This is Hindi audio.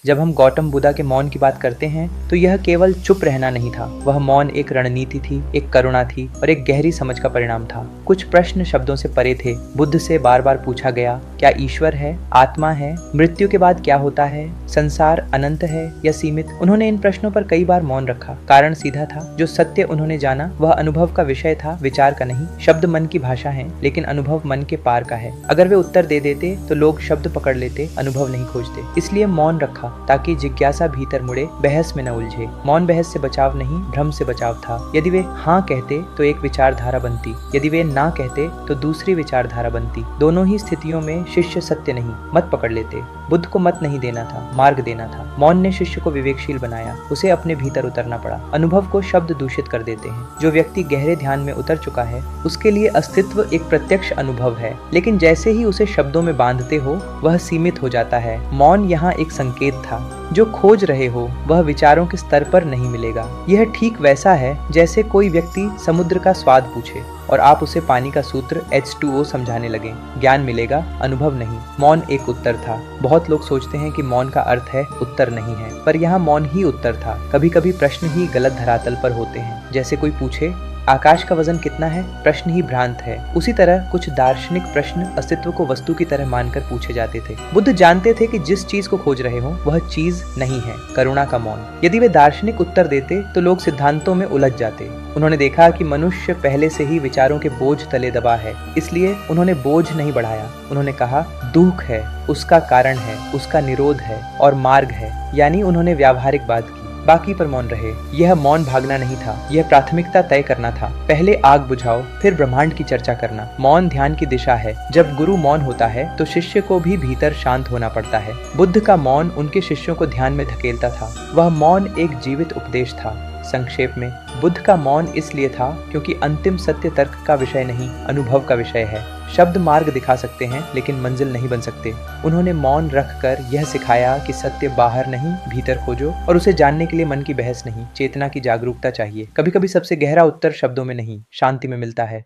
जब हम गौतम बुद्धा के मौन की बात करते हैं तो यह केवल चुप रहना नहीं था। वह मौन एक रणनीति थी, एक करुणा थी और एक गहरी समझ का परिणाम था। कुछ प्रश्न शब्दों से परे थे। बुद्ध से बार बार पूछा गया, क्या ईश्वर है, आत्मा है, मृत्यु के बाद क्या होता है, संसार अनंत है या सीमित? उन्होंने इन प्रश्नों पर कई बार मौन रखा। कारण सीधा था, जो सत्य उन्होंने जाना वह अनुभव का विषय था, विचार का नहीं। शब्द मन की भाषा है, लेकिन अनुभव मन के पार का है। अगर वे उत्तर दे देते तो लोग शब्द पकड़ लेते, अनुभव नहीं खोजते। इसलिए मौन रखा ताकि जिज्ञासा भीतर मुड़े, बहस में न उलझे। मौन बहस से बचाव नहीं, भ्रम से बचाव था। यदि वे हाँ कहते तो एक विचारधारा बनती, यदि वे ना कहते तो दूसरी विचारधारा बनती। दोनों ही स्थितियों में शिष्य सत्य नहीं, मत पकड़ लेते। बुद्ध को मत नहीं देना था, मार्ग देना था। मौन ने शिष्य को विवेकशील बनाया, उसे अपने भीतर उतरना पड़ा। अनुभव को शब्द दूषित कर देते हैं। जो व्यक्ति गहरे ध्यान में उतर चुका है उसके लिए अस्तित्व एक प्रत्यक्ष अनुभव है, लेकिन जैसे ही उसे शब्दों में बांधते हो वह सीमित हो जाता है। मौन यहाँ एक संकेत था, जो खोज रहे हो वह विचारों के स्तर पर नहीं मिलेगा। यह ठीक वैसा है जैसे कोई व्यक्ति समुद्र का स्वाद पूछे और आप उसे पानी का सूत्र H2O समझाने लगे। ज्ञान मिलेगा, अनुभव नहीं। मौन एक उत्तर था। बहुत लोग सोचते हैं कि मौन का अर्थ है उत्तर नहीं है, पर यहाँ मौन ही उत्तर था। कभी कभी प्रश्न ही गलत धरातल पर होते हैं। जैसे कोई पूछे, आकाश का वजन कितना है? प्रश्न ही भ्रांत है। उसी तरह कुछ दार्शनिक प्रश्न अस्तित्व को वस्तु की तरह मानकर पूछे जाते थे। बुद्ध जानते थे कि जिस चीज को खोज रहे हो वह चीज नहीं है। करुणा का मौन। यदि वे दार्शनिक उत्तर देते तो लोग सिद्धांतों में उलझ जाते। उन्होंने देखा कि मनुष्य पहले से ही विचारों के बोझ तले दबा है, इसलिए उन्होंने बोझ नहीं बढ़ाया। उन्होंने कहा, दुख है, उसका कारण है, उसका निरोध है और मार्ग है। यानी उन्होंने व्यावहारिक बात की, बाकी पर मौन रहे। यह मौन भागना नहीं था, यह प्राथमिकता तय करना था। पहले आग बुझाओ, फिर ब्रह्मांड की चर्चा करना। मौन ध्यान की दिशा है। जब गुरु मौन होता है तो शिष्य को भी भीतर शांत होना पड़ता है। बुद्ध का मौन उनके शिष्यों को ध्यान में धकेलता था। वह मौन एक जीवित उपदेश था। संक्षेप में, बुद्ध का मौन इसलिए था क्योंकि अंतिम सत्य तर्क का विषय नहीं, अनुभव का विषय है। शब्द मार्ग दिखा सकते हैं लेकिन मंजिल नहीं बन सकते। उन्होंने मौन रखकर यह सिखाया कि सत्य बाहर नहीं, भीतर खोजो, और उसे जानने के लिए मन की बहस नहीं, चेतना की जागरूकता चाहिए। कभी कभी सबसे गहरा उत्तर शब्दों में नहीं, शांति में मिलता है।